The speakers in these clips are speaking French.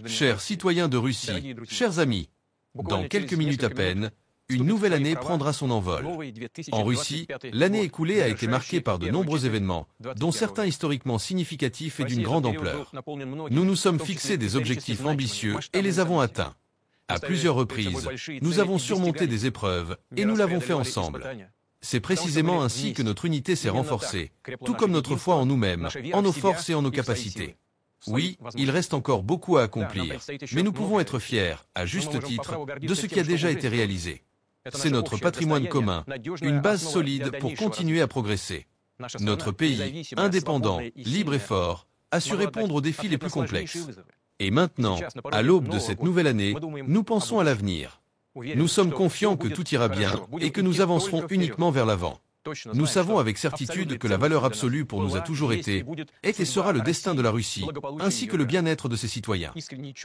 Chers citoyens de Russie, chers amis, dans quelques minutes à peine, une nouvelle année prendra son envol. En Russie, l'année écoulée a été marquée par de nombreux événements, dont certains historiquement significatifs et d'une grande ampleur. Nous nous sommes fixés des objectifs ambitieux et les avons atteints. À plusieurs reprises, nous avons surmonté des épreuves et nous l'avons fait ensemble. C'est précisément ainsi que notre unité s'est renforcée, tout comme notre foi en nous-mêmes, en nos forces et en nos capacités. Oui, il reste encore beaucoup à accomplir, mais nous pouvons être fiers, à juste titre, de ce qui a déjà été réalisé. C'est notre patrimoine commun, une base solide pour continuer à progresser. Notre pays, indépendant, libre et fort, a su répondre aux défis les plus complexes. Et maintenant, à l'aube de cette nouvelle année, nous pensons à l'avenir. Nous sommes confiants que tout ira bien et que nous avancerons uniquement vers l'avant. Nous savons avec certitude que la valeur absolue pour nous a toujours été, est et sera le destin de la Russie, ainsi que le bien-être de ses citoyens.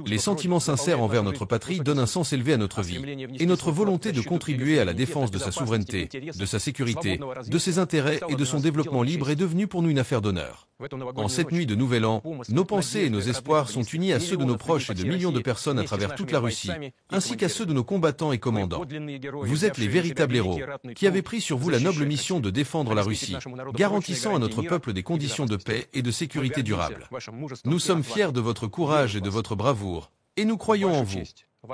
Les sentiments sincères envers notre patrie donnent un sens élevé à notre vie, et notre volonté de contribuer à la défense de sa souveraineté, de sa sécurité, de ses intérêts et de son développement libre est devenue pour nous une affaire d'honneur. En cette nuit de Nouvel An, nos pensées et nos espoirs sont unis à ceux de nos proches et de millions de personnes à travers toute la Russie, ainsi qu'à ceux de nos combattants et commandants. Vous êtes les véritables héros, qui avez pris sur vous la noble mission de défendre la Russie, garantissant à notre peuple des conditions de paix et de sécurité durable. Nous sommes fiers de votre courage et de votre bravoure, et nous croyons en vous.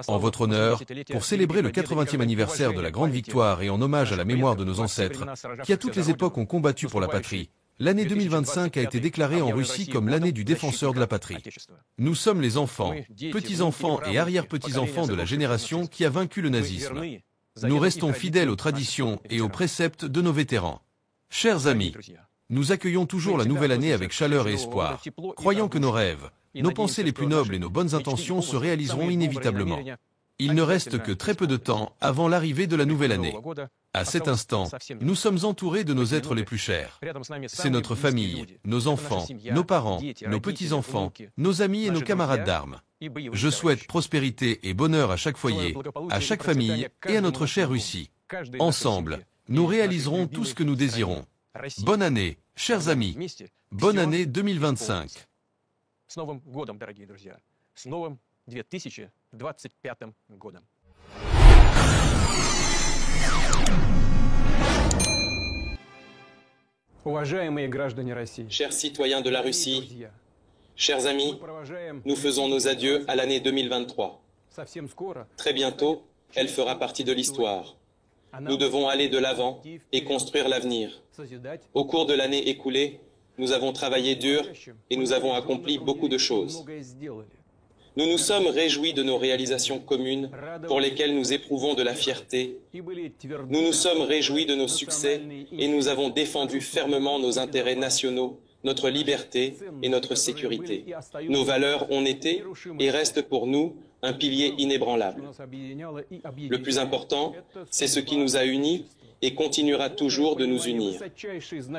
En votre honneur, pour célébrer le 80e anniversaire de la grande victoire et en hommage à la mémoire de nos ancêtres, qui à toutes les époques ont combattu pour la patrie, l'année 2025 a été déclarée en Russie comme l'année du défenseur de la patrie. Nous sommes les enfants, petits-enfants et arrière-petits-enfants de la génération qui a vaincu le nazisme. Nous restons fidèles aux traditions et aux préceptes de nos vétérans. Chers amis, nous accueillons toujours la nouvelle année avec chaleur et espoir, croyant que nos rêves, nos pensées les plus nobles et nos bonnes intentions se réaliseront inévitablement. Il ne reste que très peu de temps avant l'arrivée de la nouvelle année. À cet instant, nous sommes entourés de nos êtres les plus chers. C'est notre famille, nos enfants, nos parents, nos petits-enfants, nos amis et nos camarades d'armes. Je souhaite prospérité et bonheur à chaque foyer, à chaque famille et à notre chère Russie. Ensemble, nous réaliserons tout ce que nous désirons. Bonne année, chers amis. Bonne année 2025. С Новым годом, дорогие друзья! С новым 2025 годом! Уважаемые граждане России, chers citoyens de la Russie, chers amis, nous faisons nos adieux à l'année 2023. Très bientôt, elle fera partie de l'histoire. Nous devons aller de l'avant et construire l'avenir. Au cours de l'année écoulée, nous avons travaillé dur et nous avons accompli beaucoup de choses. Nous nous sommes réjouis de nos réalisations communes pour lesquelles nous éprouvons de la fierté. Nous nous sommes réjouis de nos succès et nous avons défendu fermement nos intérêts nationaux, notre liberté et notre sécurité. Nos valeurs ont été et restent pour nous un pilier inébranlable. Le plus important, c'est ce qui nous a unis et continuera toujours de nous unir,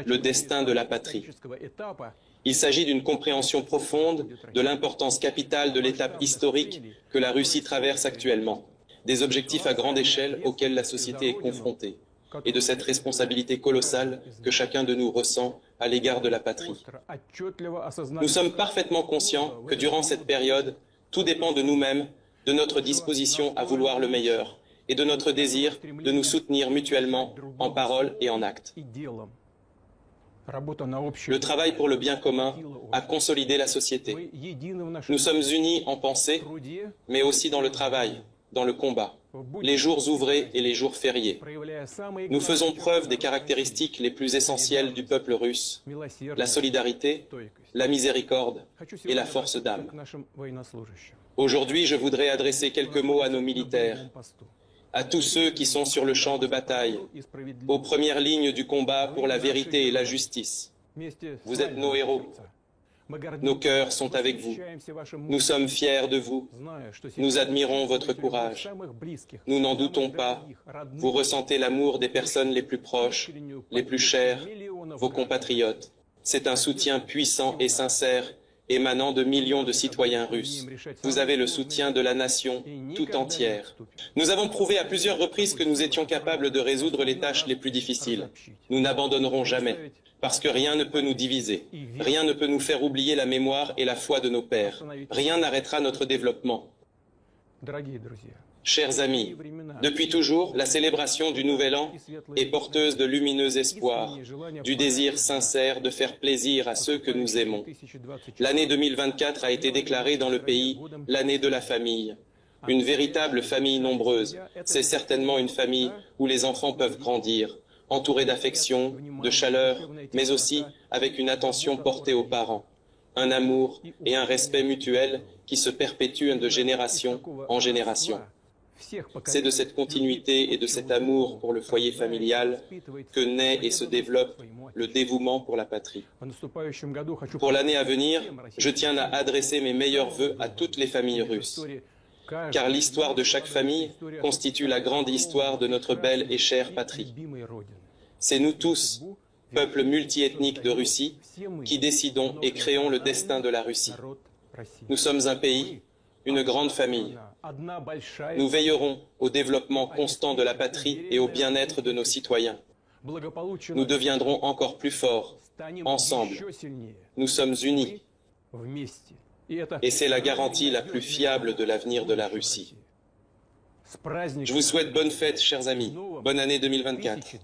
le destin de la patrie. Il s'agit d'une compréhension profonde de l'importance capitale de l'étape historique que la Russie traverse actuellement, des objectifs à grande échelle auxquels la société est confrontée, et de cette responsabilité colossale que chacun de nous ressent à l'égard de la patrie. Nous sommes parfaitement conscients que durant cette période, tout dépend de nous-mêmes, de notre disposition à vouloir le meilleur, et de notre désir de nous soutenir mutuellement en parole et en acte. Le travail pour le bien commun a consolidé la société. Nous sommes unis en pensée, mais aussi dans le travail, dans le combat, les jours ouvrés et les jours fériés. Nous faisons preuve des caractéristiques les plus essentielles du peuple russe, la solidarité, la miséricorde et la force d'âme. Aujourd'hui, je voudrais adresser quelques mots à nos militaires, à tous ceux qui sont sur le champ de bataille, aux premières lignes du combat pour la vérité et la justice. Vous êtes nos héros. Nos cœurs sont avec vous. Nous sommes fiers de vous. Nous admirons votre courage. Nous n'en doutons pas. Vous ressentez l'amour des personnes les plus proches, les plus chères, vos compatriotes. C'est un soutien puissant et sincère émanant de millions de citoyens russes. Vous avez le soutien de la nation tout entière. Nous avons prouvé à plusieurs reprises que nous étions capables de résoudre les tâches les plus difficiles. Nous n'abandonnerons jamais. Parce que rien ne peut nous diviser, rien ne peut nous faire oublier la mémoire et la foi de nos pères, rien n'arrêtera notre développement. Chers amis, depuis toujours, la célébration du Nouvel An est porteuse de lumineux espoirs, du désir sincère de faire plaisir à ceux que nous aimons. L'année 2024 a été déclarée dans le pays l'année de la famille. Une véritable famille nombreuse, c'est certainement une famille où les enfants peuvent grandir, entourés d'affection, de chaleur, mais aussi avec une attention portée aux parents, un amour et un respect mutuel qui se perpétuent de génération en génération. C'est de cette continuité et de cet amour pour le foyer familial que naît et se développe le dévouement pour la patrie. Pour l'année à venir, je tiens à adresser mes meilleurs vœux à toutes les familles russes, car l'histoire de chaque famille constitue la grande histoire de notre belle et chère patrie. C'est nous tous, peuple multiethnique de Russie, qui décidons et créons le destin de la Russie. Nous sommes un pays, une grande famille. Nous veillerons au développement constant de la patrie et au bien-être de nos citoyens. Nous deviendrons encore plus forts, ensemble. Nous sommes unis. Et c'est la garantie la plus fiable de l'avenir de la Russie. Je vous souhaite bonne fête, chers amis. Bonne année 2024.